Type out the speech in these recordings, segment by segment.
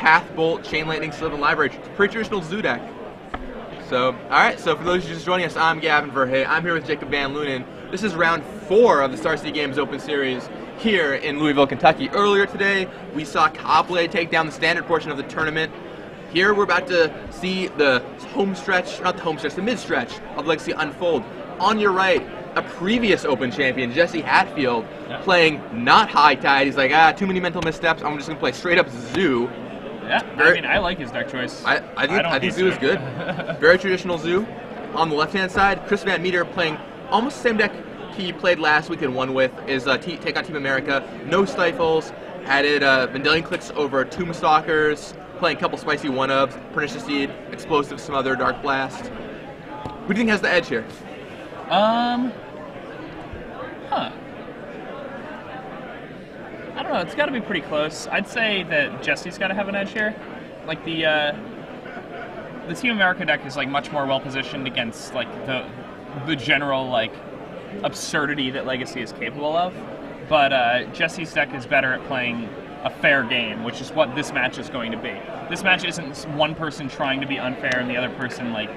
Path, Bolt, Chain Lightning, Slip, and Library. Pretty traditional Zoo deck. So, alright, so for those of you just joining us, I'm Gavin Verhey. I'm here with Jacob Van Lunen. This is round 4 of the Star City Games Open Series here in Louisville, Kentucky. Earlier today, we saw Copley take down the standard portion of the tournament. Here we're about to see the home stretch, not the home stretch, the mid-stretch of Legacy unfold. On your right, a previous Open champion, Jesse Hatfield, playing not High Tide. He's like, too many mental missteps. I'm just going to play straight up Zoo. Yeah, I mean, I like his deck choice. I think Zoo is good. Very traditional Zoo. On the left-hand side, Chris VanMeter playing almost the same deck he played last week and won with, is Take on Team America. No Stifles, added Vendilion Clicks over Tomb Stalkers, playing a couple spicy one-ups, Pernicious Seed, Explosive Smother, Dark Blast. Who do you think has the edge here? I don't know, it's got to be pretty close. I'd say that Jesse's got to have an edge here. Like, the Team America deck is, like, much more well-positioned against, like, the general, like, absurdity that Legacy is capable of. But Jesse's deck is better at playing a fair game, which is what this match is going to be. This match isn't one person trying to be unfair and the other person, like,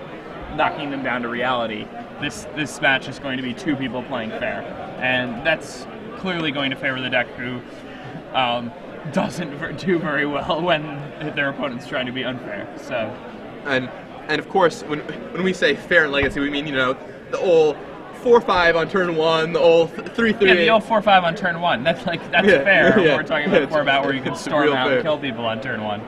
knocking them down to reality. This match is going to be two people playing fair. And that's clearly going to favor the deck who doesn't do very well when their opponent's trying to be unfair. So, and of course, when we say fair in Legacy, we mean, you know, the old 4-5 on turn 1, the old 3-3. Yeah, the old 4-5 on turn 1. That's fair. Yeah. We're talking about Corbat where you can storm out and kill people on turn 1.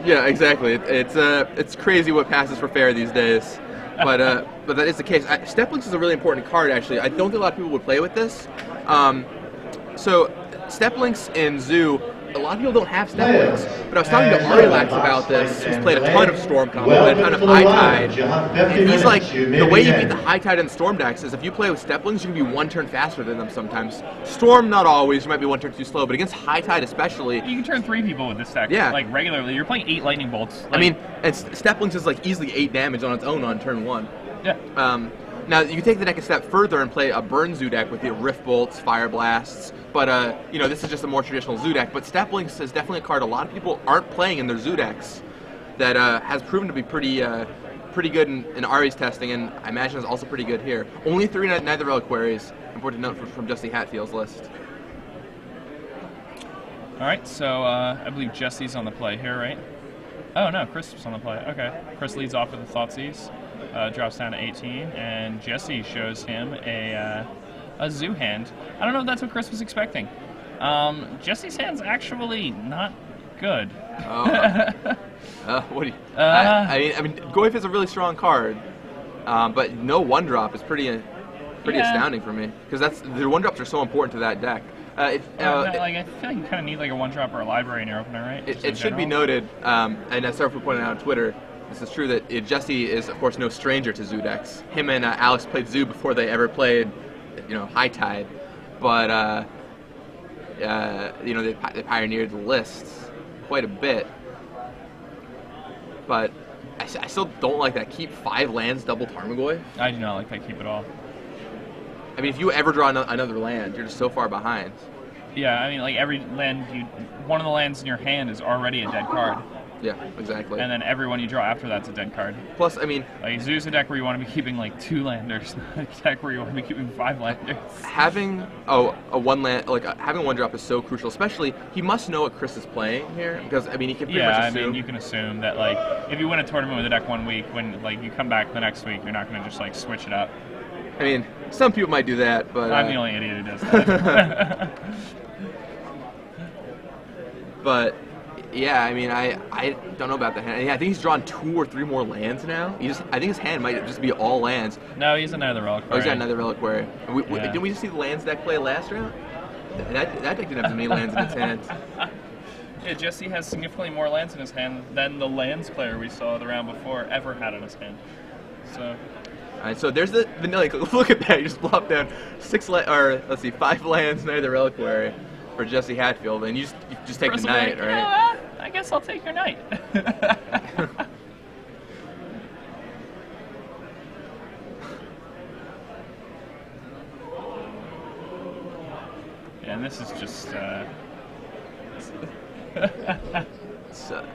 Yeah, exactly. It's crazy what passes for fair these days. But that is the case. Step Links is a really important card, actually. I don't think a lot of people would play with this. So Step Links in Zoo, a lot of people don't have Step Links. But I was talking to Arilax about this, who's played a ton of Storm combo, played a ton of High Tide. And he's like, the way you beat the High Tide and Storm decks is if you play with Step Links, you can be 1 turn faster than them sometimes. Storm, not always. You might be 1 turn too slow. But against High Tide especially... You can turn 3 people with this deck, like, regularly. You're playing 8 Lightning Bolts. Like, I mean, and Step Links is like easily 8 damage on its own on turn 1. Yeah. Now, you take the deck a step further and play a Burn Zoo deck with the Rift Bolts, Fire Blasts, but, you know, this is just a more traditional Zoo deck. But Step Links is definitely a card a lot of people aren't playing in their Zoo decks that has proven to be pretty good in Ari's testing, and I imagine is also pretty good here. Only 3 Nether Reliquaries, important to note from Jesse Hatfield's list. All right, so I believe Jesse's on the play here, right? Oh, no, Chris is on the play. Okay. Chris leads off with the Thoughtseize. Drops down to 18, and Jesse shows him a Zoo hand. I don't know if that's what Chris was expecting. Jesse's hand's actually not good. What do you? I mean, Goyf is a really strong card, but no 1-drop is pretty astounding for me, because the 1-drops are so important to that deck. I feel like you kind of need like a 1-drop or a library in your opener, right? It should be noted, and as Sarah pointed out on Twitter, this is true that Jesse is, of course, no stranger to Zoo decks. Him and Alex played Zoo before they ever played, you know, High Tide. But, you know, they pioneered the lists quite a bit. But I still don't like that keep 5 lands double Tarmogoyf. I do not like that keep at all. I mean, if you ever draw another land, you're just so far behind. Yeah, I mean, like every land, one of the lands in your hand is already a dead card. Yeah, exactly. And then every one you draw after that's a dead card. Plus, I mean... Like, Zoo's a deck where you want to be keeping, like, 2 landers, not a deck where you want to be keeping 5 landers. Having a 1-land, like, having a 1-drop is so crucial, especially, he must know what Chris is playing here, because, I mean, he can pretty much assume... I mean, you can assume that, like, if you win a tournament with a deck 1 week, when, like, you come back the next week, you're not going to just, like, switch it up. I mean, some people might do that, but... I'm the only idiot who does that. But... Yeah, I mean, I don't know about the hand. I think he's drawn 2 or 3 more lands now. I think his hand might just be all lands. No, he's another Reliquary. Oh, he's got another Reliquary. Didn't we just see the lands deck play last round? That deck didn't have as many lands in its hand. Yeah, Jesse has significantly more lands in his hand than the lands player we saw the round before ever had in his hand. So. All right, so there's the vanilla. Look at that. You just plop down 5 lands, neither Reliquary. For Jesse Hatfield, and you just take the knight, right? Yeah, I guess I'll take your knight. Yeah, and this is just So,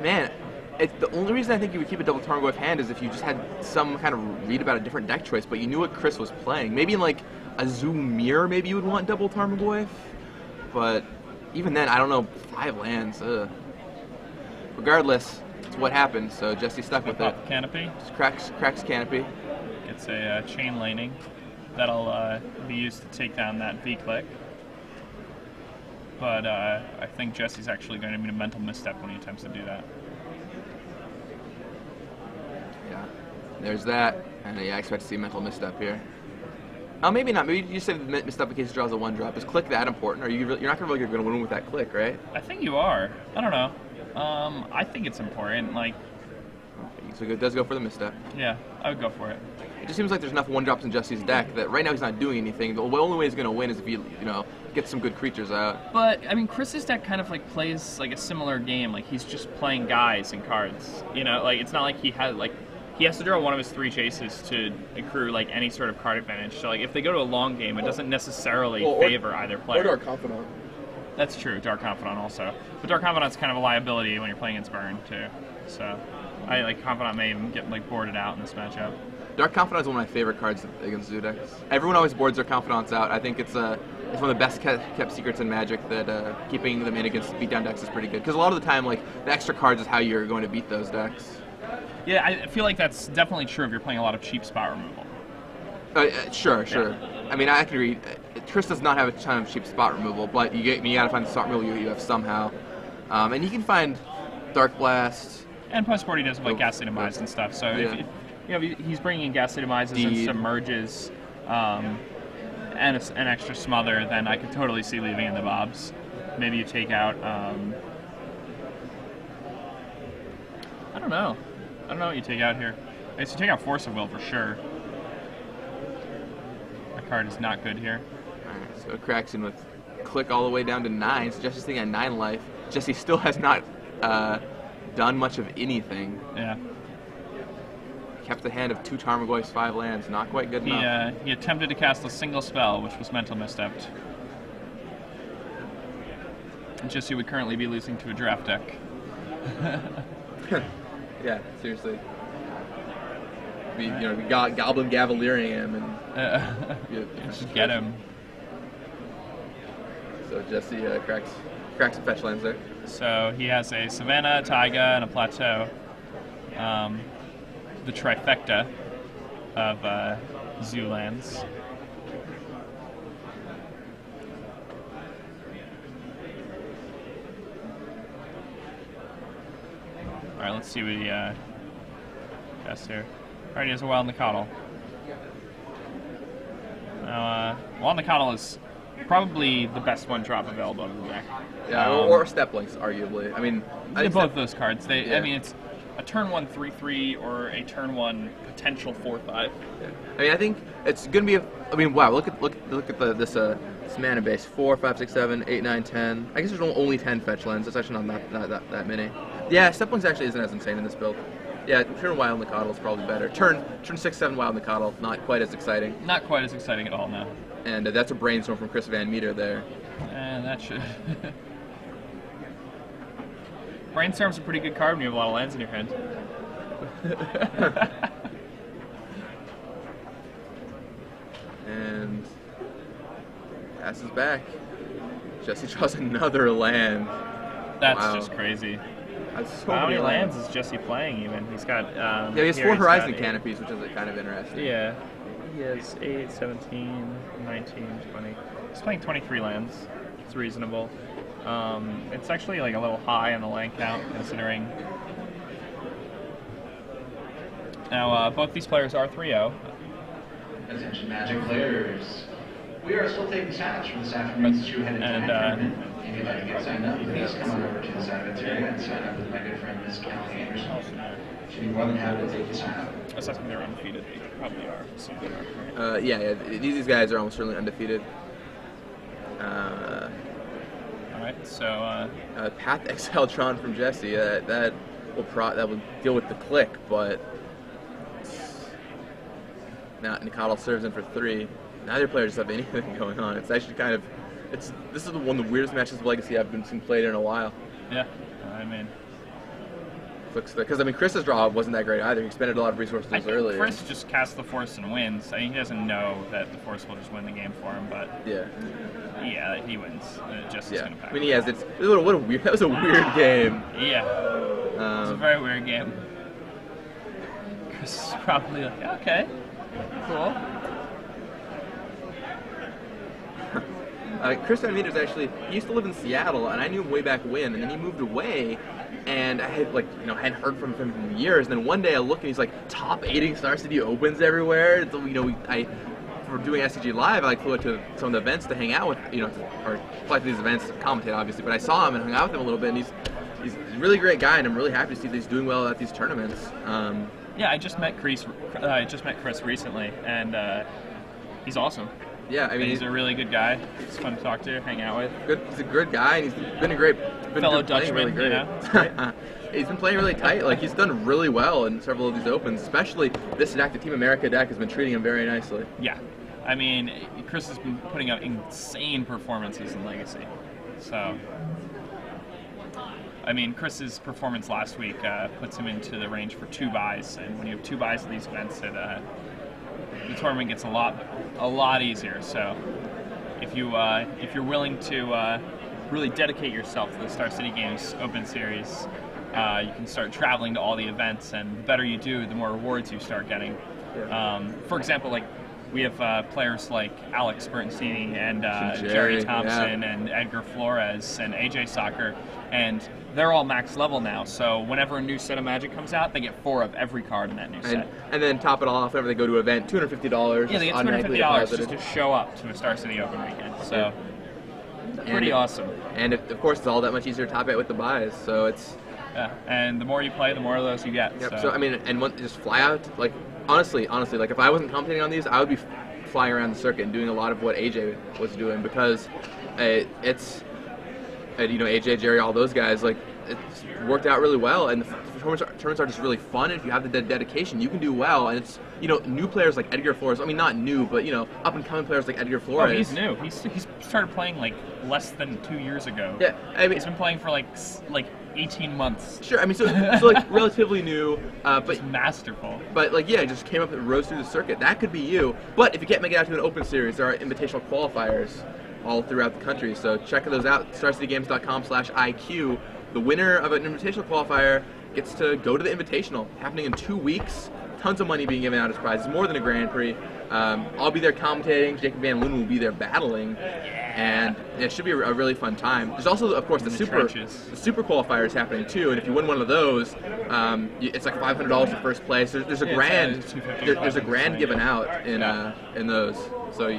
man, the only reason I think you would keep a double Tarmogoyf hand is if you just had some kind of read about a different deck choice, but you knew what Chris was playing. Maybe in like a Zoo Mirror, maybe you would want double Tarmogoyf, but even then, I don't know, 5 lands. Regardless, it's what happened, so Jesse stuck with it. Canopy. Just cracks Canopy. It's a chain laning that'll be used to take down that V-click. But I think Jesse's actually going to be a mental misstep when he attempts to do that. Yeah, there's that, and yeah, I expect to see a mental misstep here. Oh, maybe not. Maybe you say the misstep in case he draws a 1-drop. Is click that important? Or you're not going to win with that click, right? I think you are. I don't know. I think it's important. Like, so it does go for the misstep. Yeah, I would go for it. It just seems like there's enough 1-drops in Jesse's deck that right now he's not doing anything. The only way he's going to win is if he, gets some good creatures out. But I mean, Chris's deck kind of like plays like a similar game. Like he's just playing guys and cards. Like it's not like he has to draw one of his 3 chases to accrue like any sort of card advantage. So like if they go to a long game, it doesn't necessarily favor either player. Or Dark Confidant. That's true, Dark Confidant also. But Dark Confidant's kind of a liability when you're playing against Burn too. So I like Confidant may even get like boarded out in this matchup. Dark Confidant is one of my favorite cards against Zoo decks. Everyone always boards their Confidants out. I think it's one of the best kept secrets in Magic that keeping them in against beatdown decks is pretty good. Because a lot of the time, like the extra cards is how you're going to beat those decks. Yeah, I feel like that's definitely true if you're playing a lot of cheap spot removal. Sure. Yeah. I mean, I can agree. Chris does not have a ton of cheap spot removal, but you gotta find the spot removal you have somehow. And you can find Dark Blast. And post-board he does with like Ghastly Demise and stuff. So yeah. if he's bringing in Ghastly Demises and Submerges and an extra Smother, then I could totally see leaving in the Bobs. Maybe you take out. I don't know. I don't know what you take out here. I guess you take out Force of Will for sure. That card is not good here. Alright, so it cracks in with click all the way down to 9. So Jesse's sitting at 9 life. Jesse still has not done much of anything. Yeah. Kept the hand of 2 Tarmogoyfs, 5 lands. Not quite good enough. He attempted to cast a single spell, which was mental misstepped. Jesse would currently be losing to a draft deck. Yeah, seriously. We got Goblin Cavaliering him and just get him. So Jesse cracks some fetch lands there. So he has a Savannah, a Taiga, and a Plateau. The trifecta of zoo lands. Alright, let's see what he casts here. Alright, he has a Wild Nicottle. Now, Wild Nicottle is probably the best 1-drop available in the deck. Yeah, or Steplinks, arguably. I mean, both those cards. I mean, it's a turn 1 3/3 or a turn 1 potential 4/5. Yeah. I mean, I think it's gonna be. Wow! Look at this mana base: 4, 5, 6, 7, 8, 9, 10. I guess there's only 10 fetch lands. That's actually not that many. Yeah, Steplinks actually isn't as insane in this build. Yeah, turn Wild Nicottle is probably better. Turn 6, 7 Wild Nicottle, not quite as exciting. Not quite as exciting at all, no. And that's a brainstorm from Chris VanMeter there. And that should. Brainstorm's a pretty good card when you have a lot of lands in your hand. And passes back. Jesse draws another land. That's just crazy. So how many lands is Jesse playing even? He's got... yeah, he has 4 Horizon Canopies, which is kind of interesting. Yeah. He has 8, 17, 19, 20. He's playing 23 lands. It's reasonable. It's actually like a little high on the land count, considering... Now, both these players are 3-0. Attention Magic players. We are still taking sign-ups for this afternoon's two-headed tournament. If you'd like to get signed up, please come on over to the side of the area and sign up with my good friend Miss Kelly Anderson. She'd be more than happy to take you sign up. Assuming they're undefeated, they probably are. So they are, right? Yeah. These guys are almost certainly undefeated. Alright, so... Path Exhaltron from Jesse. That will deal with the click, but... Now Nicottle serves in for 3. Neither player just have anything going on. It's actually kind of... This is one of the weirdest matches of Legacy I've seen played in a while. Yeah, I mean, because I mean Chris's draw wasn't that great either. He expended a lot of resources I think earlier. Chris just casts the Force and wins. I mean, he doesn't know that the Force will just win the game for him, but yeah, he wins. Just is gonna pack. I mean, yes, what a weird. That was a weird game. Yeah, it was a very weird game. Chris is probably like, okay, cool. Chris VanMeter's actually, he used to live in Seattle, and I knew him way back when, and then he moved away, and I had hadn't heard from him in years, and then one day I look and he's like top 8 Star City Opens everywhere. So, for doing SCG Live, I flew out to some of the events to hang out with, or fly to these events, commentate obviously, but I saw him and hung out with him a little bit, and he's a really great guy, and I'm really happy to see that he's doing well at these tournaments. Yeah, I just met Chris recently, and he's awesome. Yeah, I mean, he's a really good guy. He's fun to talk to, hang out with. He's a good guy, and he's been fellow Dutchman, really great. He's been playing really tight. Like, he's done really well in several of these opens, especially this deck. The Team America deck has been treating him very nicely. Yeah, I mean, Chris has been putting out insane performances in Legacy. So, I mean, Chris's performance last week puts him into the range for 2 buys, and when you have 2 buys at these events, the tournament gets a lot easier. So if you're willing to really dedicate yourself to the Star City Games Open Series, you can start traveling to all the events, and the better you do, the more rewards you start getting. For example, like we have players like Alex Bertensini and Jerry Thompson and Edgar Flores and AJ Soccer, and they're all max level now, so whenever a new set of Magic comes out, they get 4 of every card in that new set. And then top it off, whenever they go to an event, $250. Yeah, they get $250 just to show up to a Star City Open weekend. So, pretty awesome. And of course, it's all that much easier to top it with the buys, so it's... Yeah, and the more you play, the more of those you get. Yep. So I mean, just fly out, like, honestly, like if I wasn't commentating on these, I would be flying around the circuit and doing a lot of what AJ was doing, because it's... AJ, Jerry, all those guys, like, it's worked out really well, and the tournaments are just really fun, and if you have the dedication, you can do well, and it's, new players like Edgar Flores, I mean, not new, but, up-and-coming players like Edgar Flores. Oh, he's new. He's started playing, like, less than 2 years ago. Yeah, I mean... He's been playing for, like 18 months. Sure, I mean, so like, relatively new, but... It's masterful. But, like, yeah, just came up and rose through the circuit. That could be you, but if you can't make it out to an open series, there are invitational qualifiers all throughout the country, so check those out, starcitygames.com/IQ. The winner of an invitational qualifier gets to go to the invitational, happening in 2 weeks. Tons of money being given out as prizes, more than a Grand Prix. I'll be there commentating, Jacob Van Loon will be there battling, and it should be a really fun time. There's also, of course, the super qualifiers happening too, and if you win one of those, it's like $500 for first place. There's a grand, there's a grand given out in those, so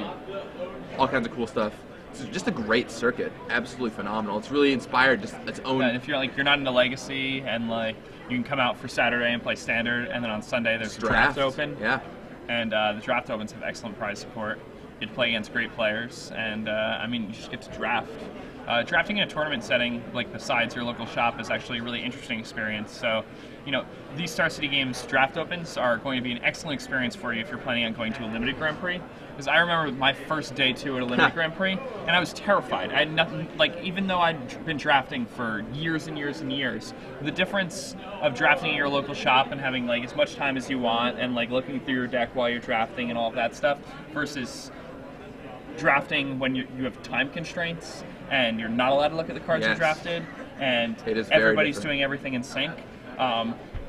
all kinds of cool stuff. It's just a great circuit, absolutely phenomenal. It's really inspired just its own. Yeah, if you're not into Legacy, and like you can come out for Saturday and play Standard, and then on Sunday there's a draft open. Yeah. And the draft opens have excellent prize support. You get to play against great players, and I mean, you just get to draft. Drafting in a tournament setting, like besides your local shop, is actually a really interesting experience. So, these Star City Games draft opens are going to be an excellent experience for you if you're planning on going to a limited Grand Prix. Because I remember my first day 2 at a limited Grand Prix, and I was terrified. I had nothing, like, even though I'd been drafting for years and years and years, the difference of drafting at your local shop and having like as much time as you want, and like looking through your deck while you're drafting and all of that stuff, versus drafting when you have time constraints and you're not allowed to look at the cards you drafted, and everybody's doing everything in sync.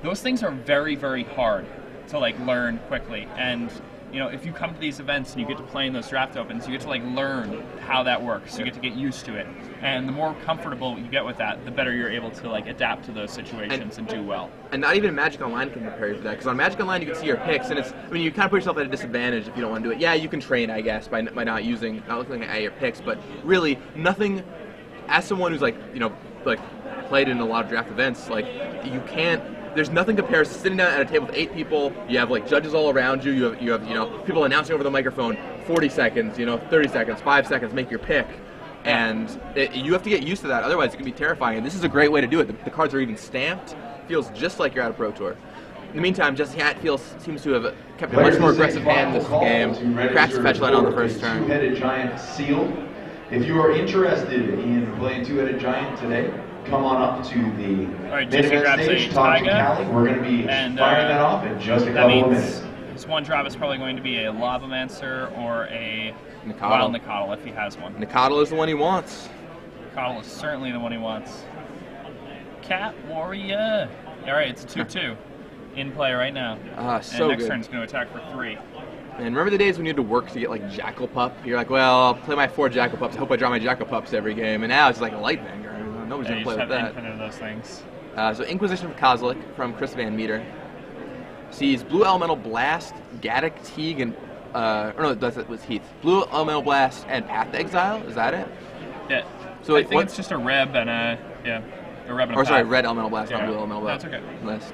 Those things are very, very hard to like learn quickly, and if you come to these events and you get to play in those draft opens, you get to like learn how that works. You get to get used to it, and the more comfortable you get with that, the better you're able to like adapt to those situations and do well. And not even Magic Online can prepare you for that, because on Magic Online you can see your picks, and you kind of put yourself at a disadvantage if you don't want to do it. Yeah, you can train, I guess, by not looking at your picks, but really nothing. As someone who's like played in a lot of draft events, like you can't. There's nothing compares to sitting down at a table with 8 people. You have like judges all around you. You have people announcing over the microphone. 40 seconds, 30 seconds, 5 seconds. Make your pick, and you have to get used to that. Otherwise, it can be terrifying. And this is a great way to do it. The cards are even stamped. Feels just like you're at a Pro Tour. In the meantime, Jesse Hatfield seems to have kept a much more aggressive hand this game. Cracks the fetch line on the first turn. Two-headed giant seal. If you are interested in playing two-headed giant today, come on up to the Alright, main Jesse event grabs stage, a talk to Taiga, Callie. We're going to be and, firing that off in just a that couple of means minutes. his one drop is probably going to be a Lavamancer or a Nicodle. Wild Nicodle if he has one. Nicodle is the one he wants. Nicodle is certainly the one he wants. Cat Warrior. Alright, it's a 2-2 in play right now. So and next good. turn is going to attack for 3. And remember the days when you had to work to get like Jackal Pup? You're like, well, I'll play my 4 Jackal Pups. I hope I draw my Jackal Pups every game. And now it's like a Lightbanger. Nobody's Yeah, gonna play you just with have that. infinite of those things. So Inquisition of Kozilek from Chris VanMeter sees Blue Elemental Blast, Gaddock, Teague, and or no, that was Heath. Blue Elemental Blast and Path to Exile. Is that it? Yeah. So I think it's just a Reb and a a Reb and a Or sorry, Path. Red Elemental Blast, not Yeah. Blue Elemental Blast. That's okay. List.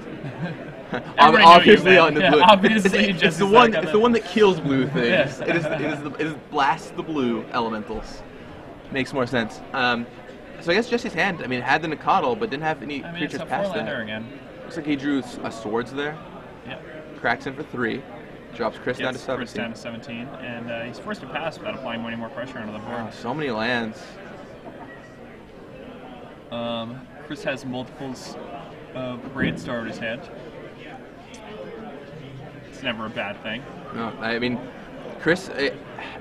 Everybody knew Obviously you, on the man. blue. Yeah, obviously it's just the as one. that It's the one that kills blue things. Yes. It is blast the blue elementals. Makes more sense. So I guess Jesse's hand. I mean, had the Nicodle, but didn't have any I mean, creatures it's a past four-lander that. again. Looks like he drew a swords there. Yeah. Cracks in for 3. Drops Chris down to Gets 17. Chris down to 17, and he's forced to pass without applying any more pressure onto the board. Wow, so many lands. Chris has multiples of Brainstorm in his hand. It's never a bad thing. No, I mean, Chris,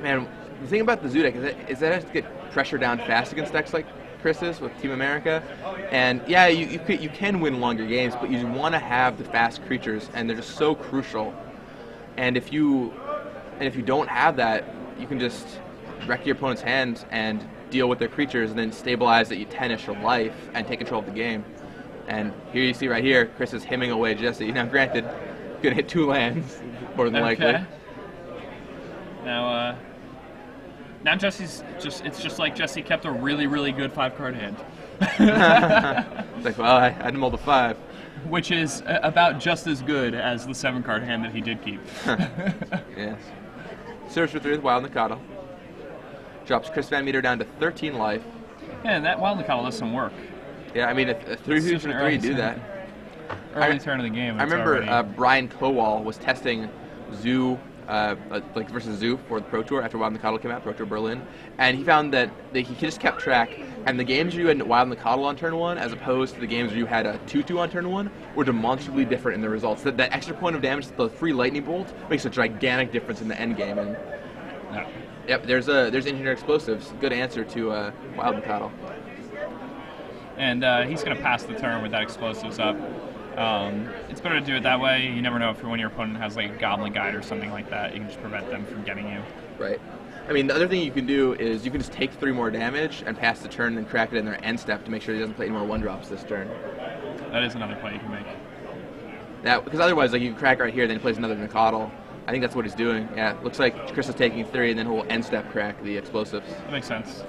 man, the thing about the Zoo deck is that it has to get pressure down fast against decks like Chris's with Team America. And yeah, you can win longer games, but you want to have the fast creatures, and they're just so crucial. And if you don't have that, you can just wreck your opponent's hand and deal with their creatures, and then stabilize at you 10-ish of life and take control of the game. And here you see right here, Chris is hemming away Jesse. Now, granted, gonna hit 2 lands more than likely. Now Jesse's it's just like Jesse kept a really, really good 5-card hand. It's like, well, I had to mold a 5. Which is about just as good as the 7-card hand that he did keep. Yes. Search for 3 with Wild Nicodle. Drops Chris VanMeter down to 13 life. Yeah, and that Wild Nicodle does some work. Yeah, I mean, if 3 It's for such an 3 early do turn. that. Early turn of the game. I it's remember already- Brian Kowal was testing Zoo, like versus Zoo for the Pro Tour after Wild Nicodle came out, Pro Tour Berlin, and he found that he just kept track, and the games where you had Wild Nicodle on turn 1 as opposed to the games where you had a 2/2 on turn 1 were demonstrably different in the results. That extra point of damage, the free lightning bolt, makes a gigantic difference in the end game. And Yeah. yep, there's engineered explosives. Good answer to Wild Nicodle. And he's going to pass the turn with that explosives up. It's better to do it that way. You never know if when your opponent has like a Goblin Guide or something like that, you can just prevent them from getting you. Right. I mean, the other thing you can do is you can just take 3 more damage and pass the turn and then crack it in their end step to make sure he doesn't play any more 1-drops this turn. That is another play you can make. Now, because otherwise, like, you can crack right here, then he plays another Nicodle. I think that's what he's doing. Yeah, looks like Chris is taking 3, and then he'll end step crack the explosives. That makes sense.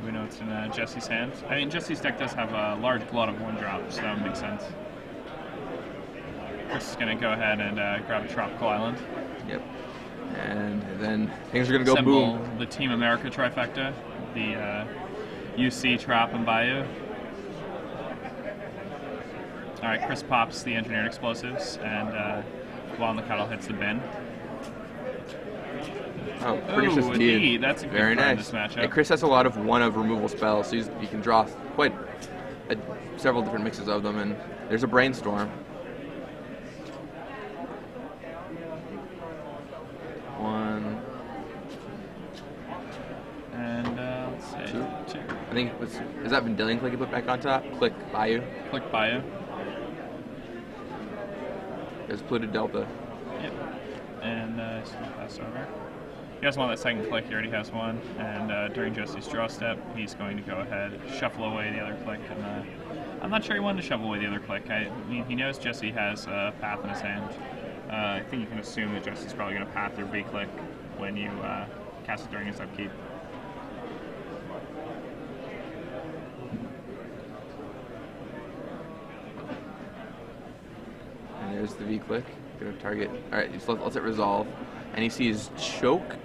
We know it's in Jesse's hand. I mean, Jesse's deck does have a large glut of 1-drops, so that makes sense. Chris is going to go ahead and grab a Tropical Island. Yep. And then things are going to go Assemble boom. the Team America trifecta, the UC, Trop, and Bayou. Alright, Chris pops the Engineered Explosives, and Wild Nicodle hits the bin. Oh, pretty Ooh, just indeed. That's a good Very card in nice. this matchup. And Chris has a lot of 1-of removal spells, so you can draw quite several different mixes of them, and there's a Brainstorm. 1. And let's see. 2. I think it was, has that Vendilion Click you put back on top? Click Bayou. Click Bayou. There's Pluto Delta. Yep. And he's going to pass over. He doesn't want that second click, he already has one. And during Jesse's draw step, he's going to go ahead, shuffle away the other click. And I'm not sure he wanted to shuffle away the other click. I mean, he knows Jesse has a path in his hand. I think you can assume that Jesse's probably going to path your B click when you cast it during his upkeep. And there's the V click. Go to target. Alright, just let's it resolve. And he sees Choke,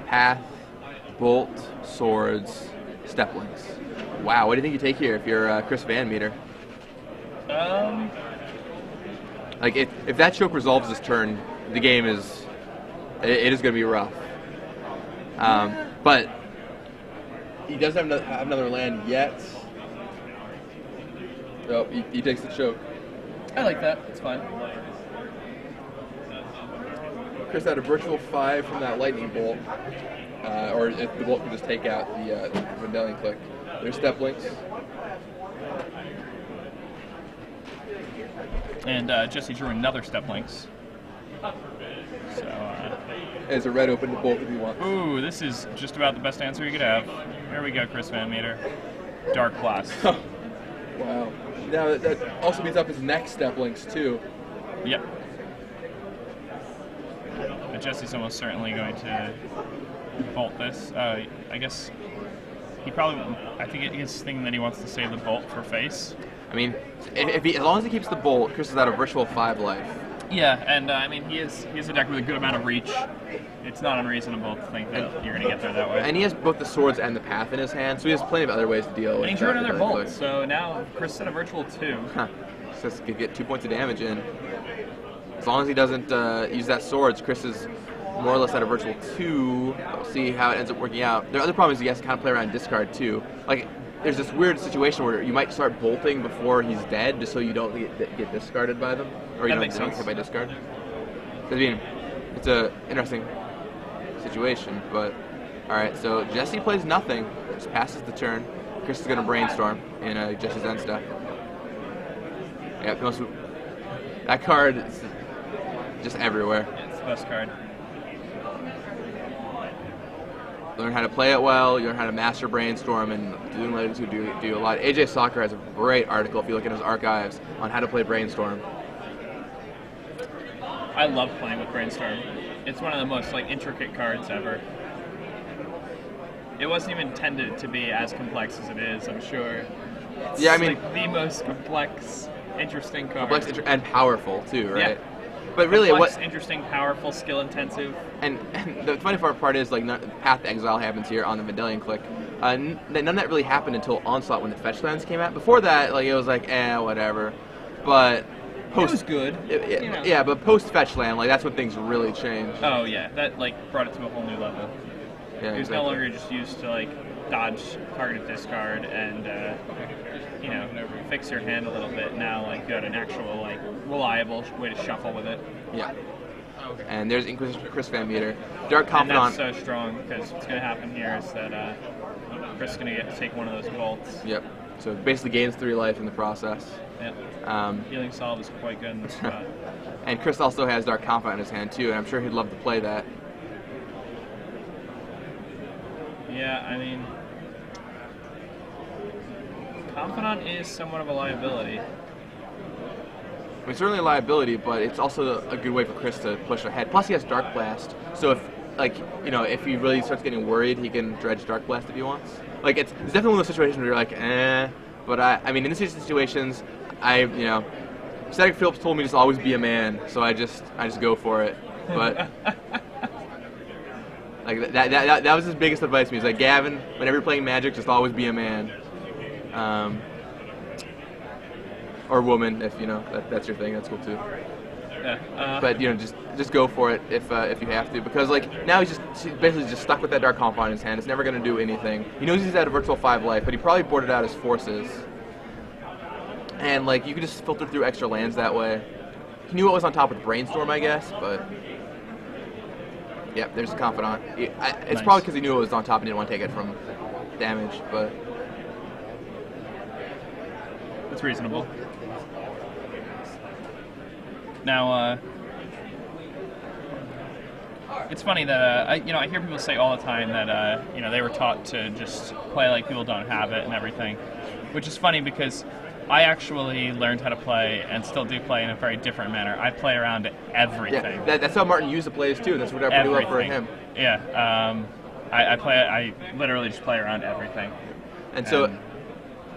Path, Bolt, Swords, Steplings. Wow, what do you think you take here if you're Chris VanMeter? Like, if that Choke resolves this turn, the game is... It is going to be rough. But he doesn't have another land yet. Oh, he takes the choke. I like that. It's fine. Chris had a virtual 5 from that lightning bolt. Or if the bolt can just take out the Vendelian click. There's step links. And Jesse drew another step links. So, There's a red open to both if you want. ooh, this is just about the best answer you could have. There we go, Chris VanMeter. Dark Blast. Wow. Now that also beats up his next step links too. Yep. But Jesse's almost certainly going to bolt this. I guess he probably. I think he's thinking that he wants to save the bolt for face. I mean, if he, as long as he keeps the bolt, Chris is at a virtual 5 life. Yeah, and I mean he is a deck with a good amount of reach. It's not unreasonable to think that you're going to get there that way. And he has both the swords and the path in his hand, so he has plenty of other ways to deal with. And he drew another bolt, so now Chris set a virtual 2. So he could get 2 points of damage in. As long as he doesn't use that swords, Chris is more or less at a virtual 2. We'll see how it ends up working out. The other problem is he has to kind of play around discard too. Like, there's this weird situation where you might start bolting before he's dead, just so you don't get discarded by them, or you don't get hit by discard. I mean, it's a interesting situation, but all right. So Jesse plays nothing, just passes the turn. Chris is going to brainstorm in Jesse's end step. Yeah, that card is just everywhere. Yeah, it's the best card. Learn how to play it well, you learn how to master brainstorm, and doing ladies who do a lot. AJ Soccer has a great article, if you look at his archives, on how to play brainstorm. I love playing with brainstorm. It's one of the most intricate cards ever. It wasn't even intended to be as complex as it is, I'm sure. It's yeah, I mean, the most complex, interesting card. Complex and powerful too, right? Yeah. But really, complex, interesting, powerful, skill intensive. And the funny part is, Path to Exile happens here on the Vendelian click. None of that really happened until Onslaught when the fetch lands came out. Before that, it was whatever. But it was good. Yeah, but post fetch land, that's when things really changed. Oh yeah, that brought it to a whole new level. Yeah, it was no longer just used to dodge targeted discard and fix your hand a little bit. Now you got an actual reliable way to shuffle with it. Yeah. And there's Chris VanMeter. Dark Confidant. And that's so strong because what's going to happen here is that Chris is going to get to take one of those bolts. Yep. So basically gains 3 life in the process. Yep. Healing Solve is quite good in this spot. And Chris also has Dark Confidant in his hand too, and I'm sure he'd love to play that. Yeah, I mean, Confidant is somewhat of a liability. I mean, certainly a liability, but it's also a good way for Chris to push ahead. Plus, he has Dark Blast, so if he really starts getting worried, he can dredge Dark Blast if he wants. It's definitely one of those situations where you're eh. But I mean, in these situations, Static Phillips told me just always be a man, so I just go for it. But that was his biggest advice to me. He's like, Gavin, whenever you're playing Magic, just always be a man. Or woman, if that's your thing, that's cool too. Yeah, but just go for it if you have to, because now he's basically just stuck with that Dark Confidant in his hand. It's never going to do anything. He knows he's at a virtual 5 life, but he probably boarded out his forces, and you could just filter through extra lands that way. He knew what was on top with Brainstorm, I guess, but yeah, there's the Confidant. It's nice. Probably because he knew it was on top and didn't want to take it from damage, but it's reasonable. Now, it's funny that I hear people say all the time that they were taught to just play like people don't have it and everything, which is funny because I actually learned how to play and still do play in a very different manner. I play around everything. Yeah, that's how Martin Yuza plays too. That's what I do up for him. Yeah, I literally just play around everything.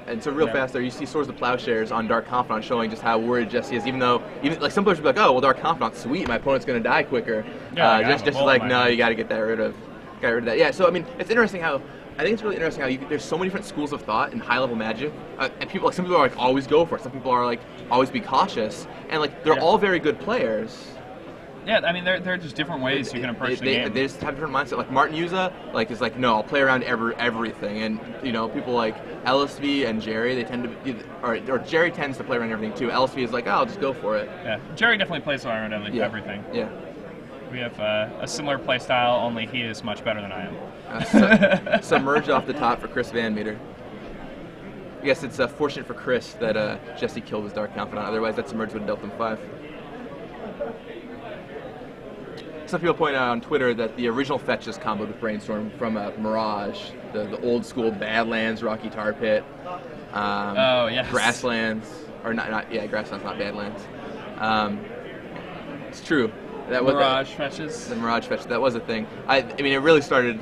And so real fast there, you see Swords of Plowshares on Dark Confidant showing just how worried Jesse is, even some players would be like, oh, well, Dark Confidant's sweet, my opponent's going to die quicker. Jesse's like, no, you got to get rid of that. Yeah, so I mean, it's interesting how, I think it's really interesting how there's so many different schools of thought in high-level Magic, and some people are always go for it, some people are always be cautious, and they're all very good players, Yeah, I mean, there are just different ways you can approach the game. They just have different mindset. Like Martin Yuza, is like, no, I'll play around everything. And people like LSV and Jerry, they tend to, or Jerry tends to play around everything too. LSV is like, oh, I'll just go for it. Yeah, Jerry definitely plays around everything. Yeah. We have a similar play style, only he is much better than I am. Submerge off the top for Chris VanMeter. I guess it's fortunate for Chris that Jesse killed his Dark Confidant. Otherwise, that Submerge would have dealt him 5. Some people point out on Twitter that the original fetch is comboed with Brainstorm from Mirage, the old school Badlands, Rocky Tar Pit. Oh, yes. Grasslands. Or Grasslands, not Badlands. It's true. That was Mirage fetches. The Mirage fetch, that was a thing. I mean, it really started,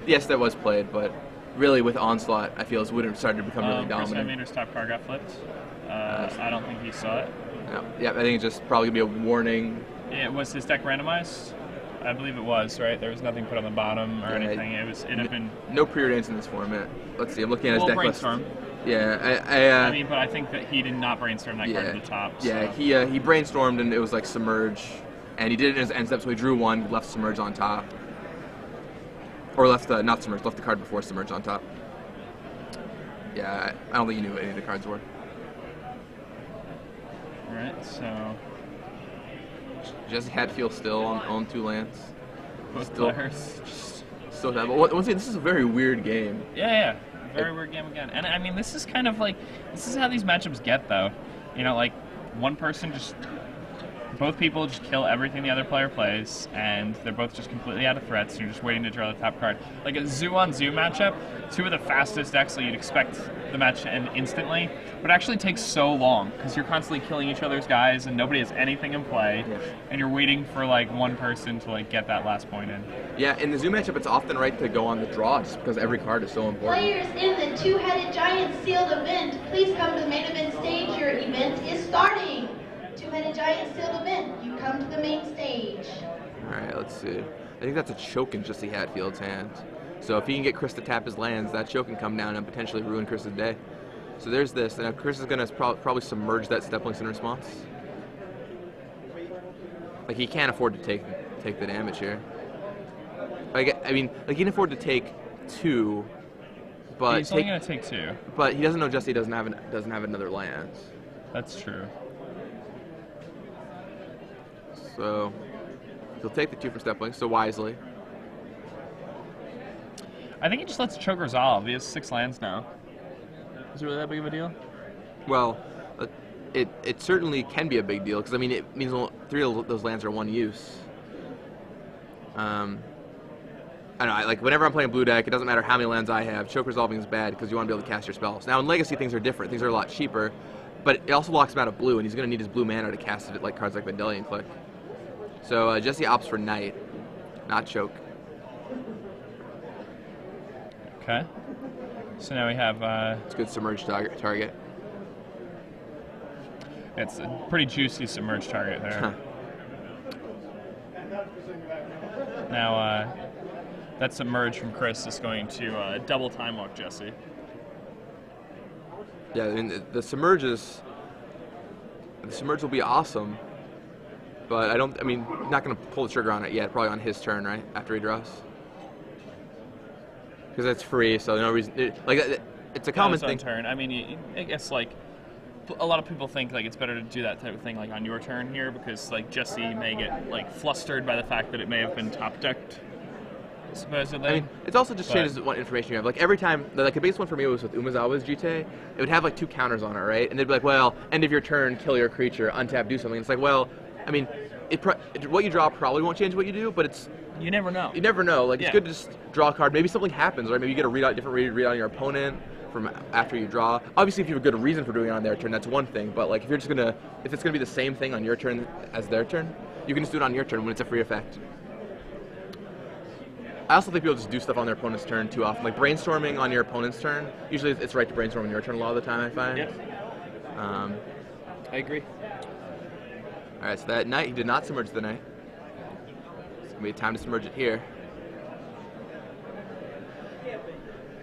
yes, that was played, but really with Onslaught, I feel it would have started to become really dominant. Chris VanMeter's top card got flipped. I don't think he saw it. No. Yeah, I think it's just probably going to be a warning. Yeah, was his deck randomized? I believe it was, right? There was nothing put on the bottom or anything. It had been... No preordains in this format. Let's see, I'm looking at his deck Brainstorm. list. Yeah, but I think that he did not brainstorm that card at the top. So. Yeah, he brainstormed and it was like Submerge. And he did it in his end step, so he drew 1, left Submerge on top. Or left, not Submerge, left the card before Submerge on top. Yeah, I don't think he knew what any of the cards were. Alright, so... Jesse Hatfield still on 2 lands. Both players. Still have. Once again, this is a very weird game. Yeah. Very weird game again. And I mean, this is kind of like, this is how these matchups get, though. Like, one person both people just kill everything the other player plays, and they're both just completely out of threats, and you're just waiting to draw the top card. Like a zoo-on-zoo matchup, 2 of the fastest decks, so you'd expect the match to end instantly, but it actually takes so long, because you're constantly killing each other's guys, and nobody has anything in play, and you're waiting for, one person to, get that last point in. Yeah, in the zoo matchup, it's often right to go on the draw, just because every card is so important. Players in the Two-Headed Giant sealed event, please come to the main event stage. Your event is starting. Two-Headed Giant sealed event, you come to the main stage. Alright, let's see. I think that's a choke in Jesse Hatfield's hand. So if he can get Chris to tap his lands, that choke can come down and potentially ruin Chris's day. So there's this, and Chris is going to probably submerge that Stepplinks in response. He can't afford to take the damage here. He can afford to take 2, but he's only going to take 2. But he doesn't know Jesse doesn't have another land. That's true. So he'll take the 2 for Stepplinks, so wisely. I think he just lets choke resolve. He has 6 lands now. Is it really that big of a deal? Well, it certainly can be a big deal, because it means 3 of those lands are 1 use. I don't know, whenever I'm playing a blue deck, it doesn't matter how many lands I have, choke resolving is bad because you want to be able to cast your spells. Now in Legacy things are different, things are a lot cheaper, but it also locks him out of blue, and he's going to need his blue mana to cast it cards like Vendilion Click. So Jesse opts for Knight, not choke. Okay. So now we have... It's a good submerged target. It's a pretty juicy submerged target there. Now, that submerge from Chris is going to double time walk Jesse. Yeah, the submerge will be awesome, but not going to pull the trigger on it yet. Probably on his turn, right after he draws, because it's free. So no reason. It's a common thing. Turn. I guess a lot of people think it's better to do that type of thing on your turn here, because Jesse may get flustered by the fact that it may have been top decked. Supposedly. It's also just changes what information you have. Every time, the biggest one for me was with Umezawa's Jute. It would have 2 counters on it, right? And they'd be well, end of your turn, kill your creature, untap, do something. It's what you draw probably won't change what you do, but it's... You never know. You never know. It's good to just draw a card. Maybe something happens, right? Maybe you get a different read on your opponent from after you draw. Obviously, if you have a good reason for doing it on their turn, that's one thing. But if it's gonna be the same thing on your turn as their turn, you can just do it on your turn when it's a free effect. I also think people just do stuff on their opponent's turn too often. Brainstorming on your opponent's turn, usually it's right to brainstorm on your turn a lot of the time, I find. Yeah. I agree. Alright, so that Knight, he did not submerge the Knight. It's going to be time to submerge it here.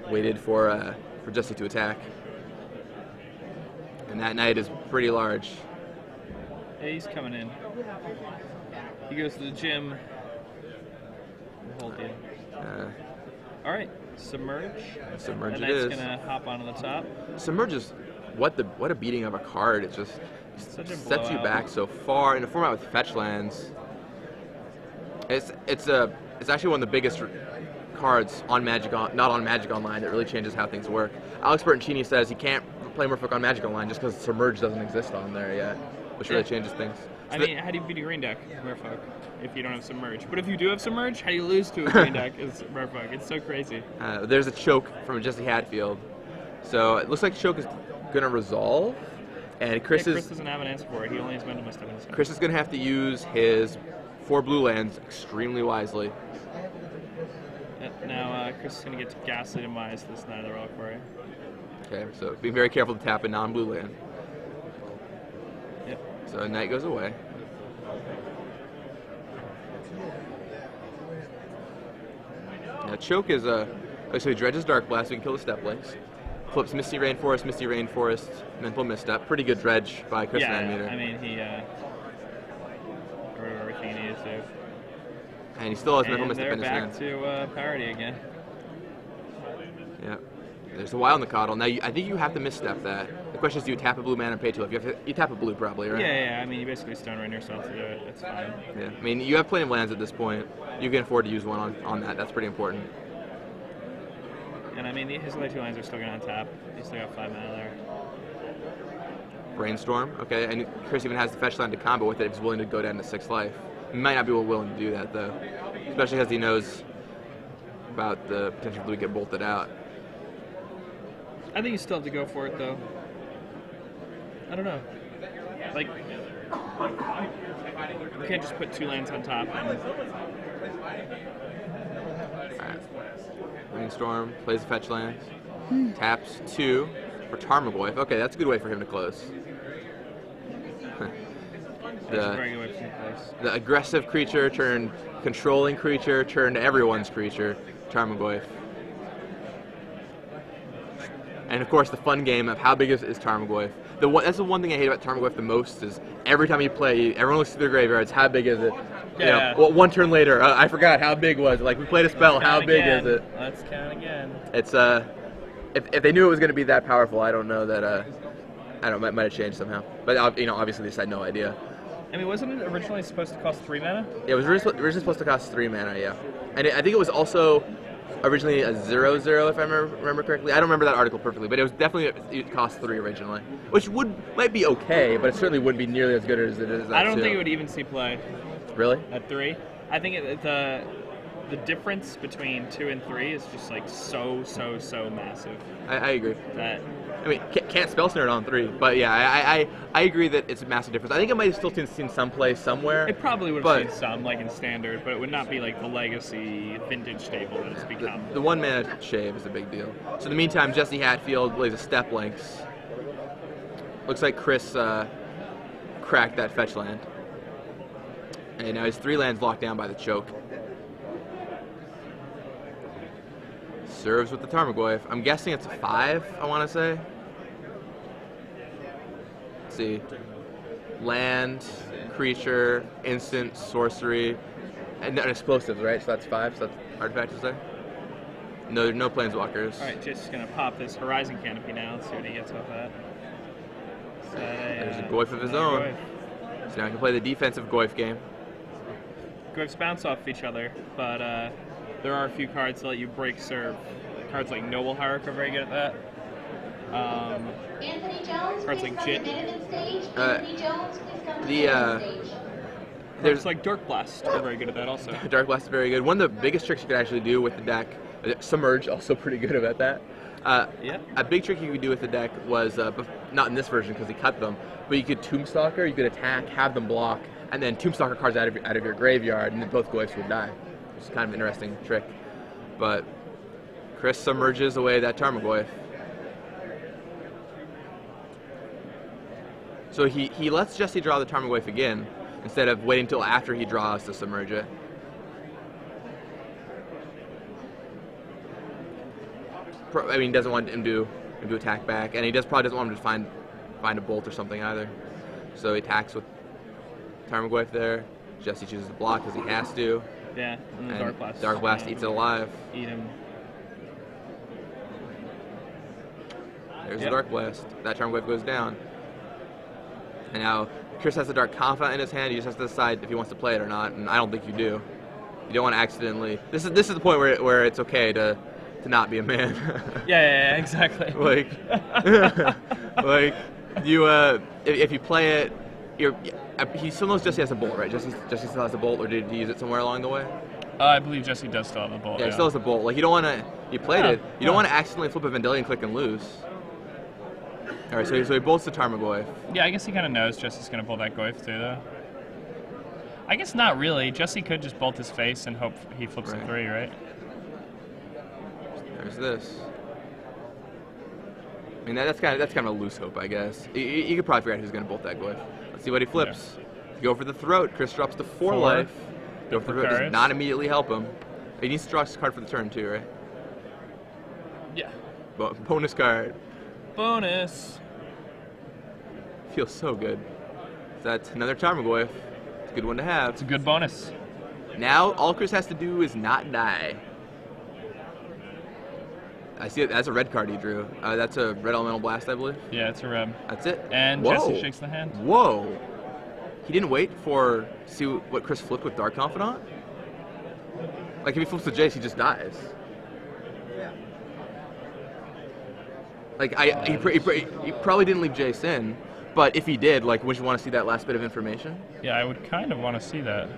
Waited for Jesse to attack. And that Knight is pretty large. Yeah, he's coming in. He goes to the gym. The whole deal. All right, submerge. Submerge and it is. gonna hop onto the top. Submerge is what a beating of a card. It just Such a sets you blowout. back so far in a format with fetch lands. It's actually one of the biggest cards on Magic not on Magic Online that really changes how things work. Alex Bertoncini says he can't play Merfolk on Magic Online just because Submerge doesn't exist on there yet, which really changes things. I mean, how do you beat a green deck, Merfolk, if you don't have Submerge? But if you do have Submerge, how do you lose to a green deck as Merfolk? It's so crazy. There's a choke from Jesse Hatfield. So it looks like choke is going to resolve. And Chris doesn't have an answer for it. He only has mental misstep in his hand. Chris is going to have to use his 4 blue lands extremely wisely. Now Chris is going to get to Ghastly Demise this Night of the Reliquary. Okay, so be very careful to tap a non-blue land. Yep. So Knight goes away. Now choke is so he dredges Dark Blast, so he can kill the step links. Flips Misty Rainforest, Mental Misstep. Pretty good dredge by Chris VanMeter. I mean, he wrote everything he needed to. And he still has Mental Misstep in they're his hand. back to parity again. Yeah. There's a Wild Nacatl. Now, I think you have to misstep that. The question is, do you tap a blue mana and pay 2 life? You tap a blue probably, right? Yeah. I mean, you basically stone run yourself to do it. It's fine. Yeah. I mean, you have plenty of lands at this point. You can afford to use one on that. That's pretty important. And I mean, his other 2 lands are still going to untap. He's still got 5 mana there. Brainstorm, okay. And Chris even has the fetch land to combo with it if he's willing to go down to 6 life. He might not be willing to do that, though. Especially because he knows about the potential to get bolted out. I think you still have to go for it, though. I don't know. Like, you can't just put 2 lands on top. And Alright. Brainstorm, plays the fetch lands. Taps 2 for Tarmogoyf. Okay, that's a good way for him to close. that's a very good way to close. The aggressive creature turned controlling creature turned everyone's creature, Tarmogoyf. And of course, the fun game of how big is Tarmogoyf. That's the one thing I hate about Tarmogoyf the most is every time you play, everyone looks to their graveyards. How big is it? Yeah. You know, 1 turn later, I forgot how big was it. Like we played a spell. How big is it? Let's count again. It's if they knew it was going to be that powerful, I don't know that I don't know, might have changed somehow. But obviously they just had no idea. I mean, wasn't it originally supposed to cost 3 mana? Yeah, it was originally supposed to cost 3 mana. Yeah, and I think it was also originally a 0/0 if I remember correctly. I don't remember that article perfectly, but it was definitely it cost 3 originally, which might be okay, but it certainly wouldn't be nearly as good as it is. I don't think it would even see play. Really? At 3, I think the difference between 2 and 3 is just like so massive. I agree. That I mean, can't spell snare it on 3, but yeah, I agree that it's a massive difference. I think it might have still seen some play somewhere. it probably would have seen some, like in standard, but it would not be like the legacy vintage stable that it's become. The 1 mana shave is a big deal. So in the meantime, Jesse Hatfield plays a step links. Looks like Chris cracked that fetch land. And now his 3 lands locked down by the choke. Serves with the Tarmogoyf. I'm guessing it's a 5, I want to say. Let's see. Land, creature, instant, sorcery, and explosives, right? So that's 5, so that's artifacts to say? No, there's no planeswalkers. Alright, just gonna pop this Horizon Canopy now. Let's see what he gets off that. There's a Goyf of his own. Goyf. So now I can play the defensive Goyf game. Goyfs bounce off each other, but there are a few cards that let you break serve. Cards like Noble Hierarch are very good at that. Anthony Jones, Cards please like come Jit. to Minimum stage. Anthony Jones, please come to Minimum stage. There's like Dark Blast are very good at that also. Dark Blast is very good. One of the biggest tricks you could actually do with the deck, Submerge also pretty good about that. Yeah. A big trick you could do with the deck was, not in this version because he cut them, but you could Tombstalker, you could attack, have them block, and then Tombstalker cards out of your graveyard, and then both Goyfs would die. It's kind of an interesting trick. But Chris submerges away that Tarmogoyf. So he lets Jesse draw the Tarmogoyf again, instead of waiting until after he draws to submerge it. I mean, he doesn't want him to attack back, and he probably doesn't want him to find a bolt or something either. So he attacks with Tarmogoyf there. Jesse chooses to block because he has to. Yeah, and And Dark Blast. Dark Blast eats it alive. Eat him. There's the Dark Blast. That Charm Wave goes down. And now Chris has the Dark Confidant in his hand. He just has to decide if he wants to play it or not. And I don't think you do. You don't want to accidentally. This is the point where it's okay to not be a man. Yeah, exactly. like, like you if you play it, he still knows Jesse has a bolt, right? Jesse still has a bolt, or did he use it somewhere along the way? I believe Jesse does still have a bolt. Yeah, he still has a bolt. Like you don't want to. You played it. You don't want to accidentally flip a Vendilion click and lose. All right, so he bolts the Tarmogoyf. Yeah, I guess he kind of knows Jesse's going to pull that Goyf too, though. I guess not really. Jesse could just bolt his face and hope he flips a 3, right? There's this. I mean, that's kind of a loose hope, I guess. You could probably figure out who's going to bolt that Goyf. Let's see what he flips. Yeah. Go for the throat. Chris drops to 4 life. Go for the throat. Does not immediately help him. He needs to draw his card for the turn too, right? Yeah. Bonus card. Bonus. Feels so good. That's another Tarmogoyf. It's a good one to have. It's a good bonus. Now all Chris has to do is not die. I see it. That's a red card he drew. That's a red elemental blast, I believe. Yeah, it's a red. That's it. And Jesse shakes the hand. Whoa! He didn't wait for see what Chris flipped with Dark Confidant. Like if he flips with Jace, he just dies. Like he probably didn't leave Jace in, but if he did, like, would you want to see that last bit of information? Yeah, I would kind of want to see that.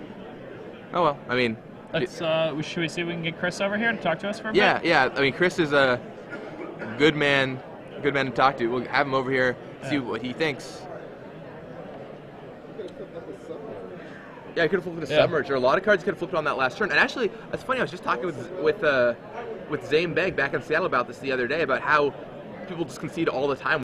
Oh well, I mean. Let's. Should we see if we can get Chris over here to talk to us for a bit? Yeah. I mean, Chris is a good man to talk to. We'll have him over here, see what he thinks. Yeah, he could have flipped with a Submerge, or a lot of cards could have flipped on that last turn. And actually, that's funny. I was just talking with Zane Begg back in Seattle about this the other day, about how people just concede all the time